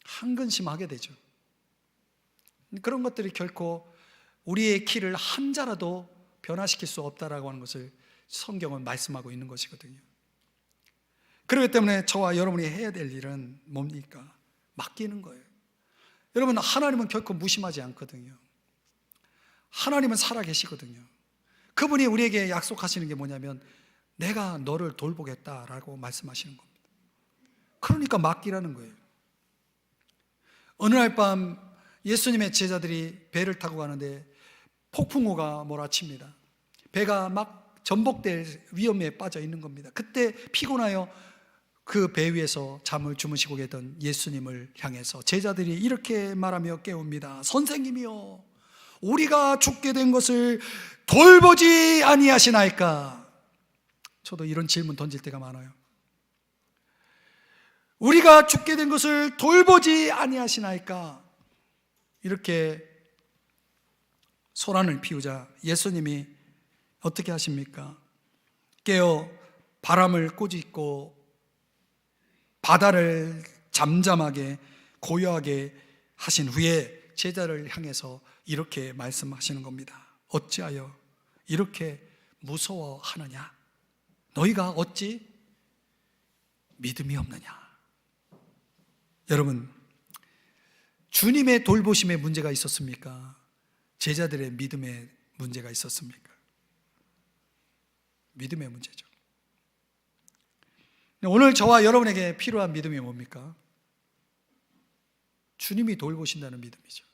한근심하게 되죠. 그런 것들이 결코 우리의 길을 한 자라도 변화시킬 수 없다라고 하는 것을 성경은 말씀하고 있는 것이거든요. 그렇기 때문에 저와 여러분이 해야 될 일은 뭡니까? 맡기는 거예요. 여러분, 하나님은 결코 무심하지 않거든요. 하나님은 살아계시거든요. 그분이 우리에게 약속하시는 게 뭐냐면 내가 너를 돌보겠다라고 말씀하시는 겁니다. 그러니까 맡기라는 거예요. 어느 날 밤 예수님의 제자들이 배를 타고 가는데 폭풍우가 몰아칩니다. 배가 막 전복될 위험에 빠져 있는 겁니다. 그때 피곤하여 그 배 위에서 잠을 주무시고 계던 예수님을 향해서 제자들이 이렇게 말하며 깨웁니다. 선생님이요, 우리가 죽게 된 것을 돌보지 아니하시나이까? 저도 이런 질문 던질 때가 많아요. 우리가 죽게 된 것을 돌보지 아니하시나이까? 이렇게 소란을 피우자 예수님이 어떻게 하십니까? 깨어 바람을 꾸짖고 바다를 잠잠하게 고요하게 하신 후에 제자를 향해서 이렇게 말씀하시는 겁니다. 어찌하여 이렇게 무서워하느냐? 너희가 어찌 믿음이 없느냐? 여러분, 주님의 돌보심에 문제가 있었습니까? 제자들의 믿음에 문제가 있었습니까? 믿음의 문제죠. 오늘 저와 여러분에게 필요한 믿음이 뭡니까? 주님이 돌보신다는 믿음이죠.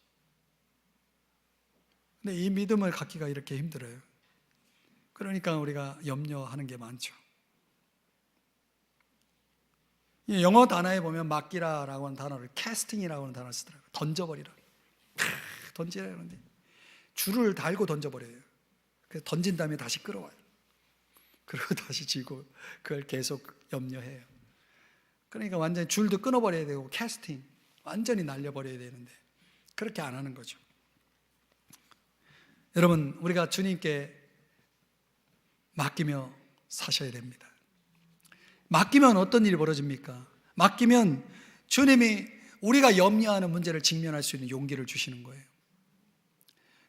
근데 이 믿음을 갖기가 이렇게 힘들어요. 그러니까 우리가 염려하는 게 많죠. 영어 단어에 보면 맡기라라고 하는 단어를 캐스팅이라고 하는 단어를 쓰더라고요. 던져버리라. 던지라 그러는데 줄을 달고 던져버려요. 그래서 던진 다음에 다시 끌어와요. 그리고 다시 쥐고 그걸 계속 염려해요. 그러니까 완전히 줄도 끊어버려야 되고 캐스팅 완전히 날려버려야 되는데 그렇게 안 하는 거죠. 여러분, 우리가 주님께 맡기며 사셔야 됩니다. 맡기면 어떤 일이 벌어집니까? 맡기면 주님이 우리가 염려하는 문제를 직면할 수 있는 용기를 주시는 거예요.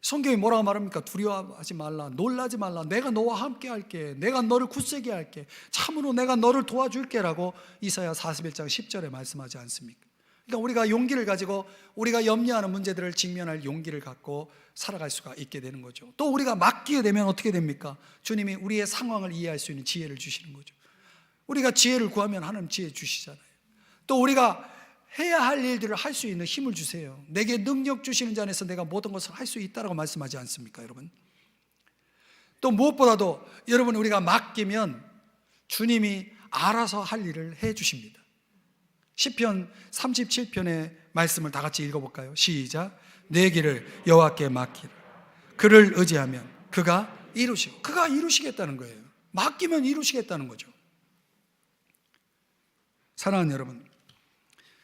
성경이 뭐라고 말합니까? 두려워하지 말라, 놀라지 말라, 내가 너와 함께 할게, 내가 너를 굳세게 할게, 참으로 내가 너를 도와줄게 라고 이사야 41장 10절에 말씀하지 않습니까? 그러니까 우리가 용기를 가지고 우리가 염려하는 문제들을 직면할 용기를 갖고 살아갈 수가 있게 되는 거죠. 또 우리가 맡기게 되면 어떻게 됩니까? 주님이 우리의 상황을 이해할 수 있는 지혜를 주시는 거죠. 우리가 지혜를 구하면 하나님 지혜 주시잖아요. 또 우리가 해야 할 일들을 할 수 있는 힘을 주세요. 내게 능력 주시는 자 안에서 내가 모든 것을 할 수 있다라고 말씀하지 않습니까, 여러분? 또 무엇보다도 여러분, 우리가 맡기면 주님이 알아서 할 일을 해 주십니다. 시편 37편의 말씀을 다 같이 읽어볼까요? 시작. 내 길을 여호와께 맡기라. 그를 의지하면 그가 이루시고, 그가 이루시겠다는 거예요. 맡기면 이루시겠다는 거죠. 사랑하는 여러분,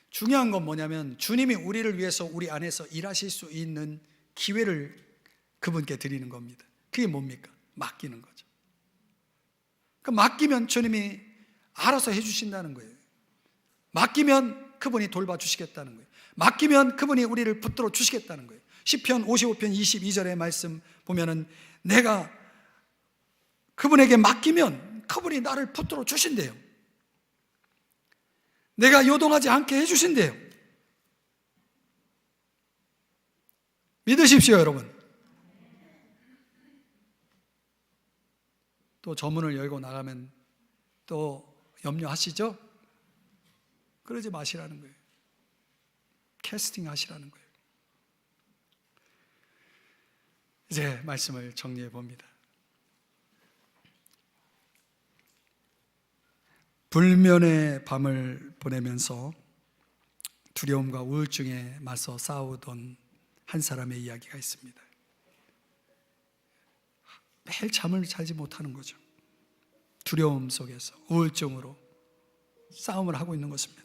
중요한 건 뭐냐면 주님이 우리를 위해서 우리 안에서 일하실 수 있는 기회를 그분께 드리는 겁니다. 그게 뭡니까? 맡기는 거죠. 그 맡기면 주님이 알아서 해주신다는 거예요. 맡기면 그분이 돌봐주시겠다는 거예요. 맡기면 그분이 우리를 붙들어 주시겠다는 거예요. 시편 55편 22절의 말씀 보면은 내가 그분에게 맡기면 그분이 나를 붙들어 주신대요. 내가 요동하지 않게 해주신대요. 믿으십시오, 여러분. 또 저문을 열고 나가면 또 염려하시죠? 그러지 마시라는 거예요. 캐스팅 하시라는 거예요. 이제 말씀을 정리해 봅니다. 불면의 밤을 보내면서 두려움과 우울증에 맞서 싸우던 한 사람의 이야기가 있습니다. 매일 잠을 자지 못하는 거죠. 두려움 속에서 우울증으로 싸움을 하고 있는 것입니다.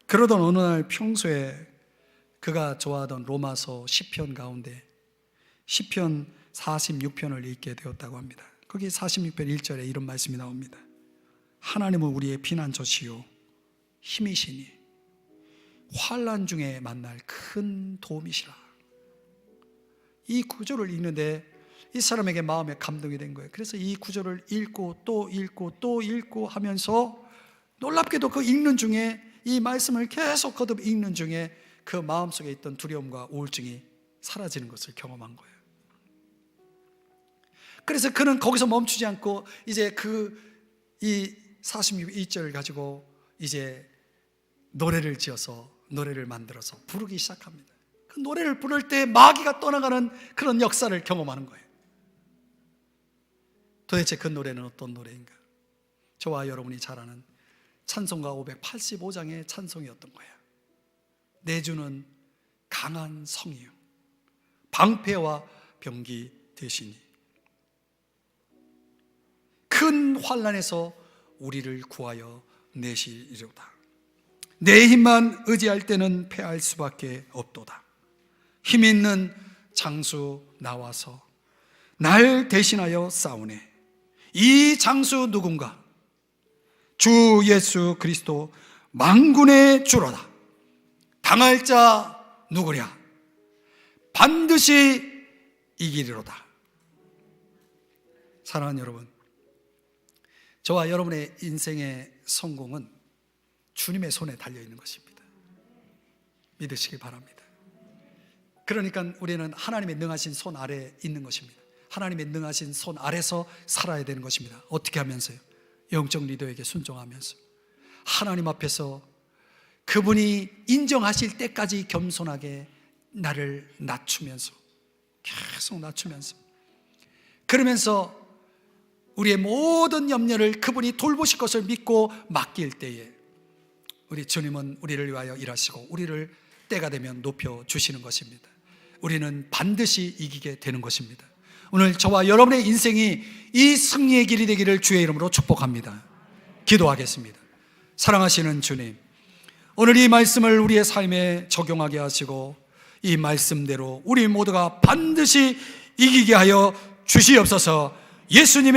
그러던 어느 날 평소에 그가 좋아하던 로마서 시편 가운데 시편 46편을 읽게 되었다고 합니다. 거기 46편 1절에 이런 말씀이 나옵니다. 하나님은 우리의 피난처시요 힘이시니 환난 중에 만날 큰 도움이시라. 이 구절을 읽는데 이 사람에게 마음에 감동이 된 거예요. 그래서 이 구절을 읽고 또 읽고 또 읽고 하면서 놀랍게도 그 읽는 중에 이 말씀을 계속 거듭 읽는 중에 그 마음속에 있던 두려움과 우울증이 사라지는 것을 경험한 거예요. 그래서 그는 거기서 멈추지 않고 이제 이 46절을 가지고 이제 노래를 지어서 노래를 만들어서 부르기 시작합니다. 그 노래를 부를 때 마귀가 떠나가는 그런 역사를 경험하는 거예요. 도대체 그 노래는 어떤 노래인가? 저와 여러분이 잘 아는 찬송가 585장의 찬송이었던 거예요. 내 주는 강한 성이요 방패와 병기 되시니 큰 환난에서 우리를 구하여 내시리로다. 내 힘만 의지할 때는 패할 수밖에 없도다. 힘 있는 장수 나와서 날 대신하여 싸우네. 이 장수 누군가? 주 예수 그리스도 만군의 주로다. 당할 자 누구랴? 반드시 이기리로다. 사랑하는 여러분, 저와 여러분의 인생의 성공은 주님의 손에 달려있는 것입니다. 믿으시기 바랍니다. 그러니까 우리는 하나님의 능하신 손 아래에 있는 것입니다. 하나님의 능하신 손 아래서 살아야 되는 것입니다. 어떻게 하면서요? 영적 리더에게 순종하면서, 하나님 앞에서 그분이 인정하실 때까지 겸손하게 나를 낮추면서, 계속 낮추면서, 그러면서 우리의 모든 염려를 그분이 돌보실 것을 믿고 맡길 때에 우리 주님은 우리를 위하여 일하시고 우리를 때가 되면 높여주시는 것입니다. 우리는 반드시 이기게 되는 것입니다. 오늘 저와 여러분의 인생이 이 승리의 길이 되기를 주의 이름으로 축복합니다. 기도하겠습니다. 사랑하시는 주님, 오늘 이 말씀을 우리의 삶에 적용하게 하시고 이 말씀대로 우리 모두가 반드시 이기게 하여 주시옵소서. 예수님의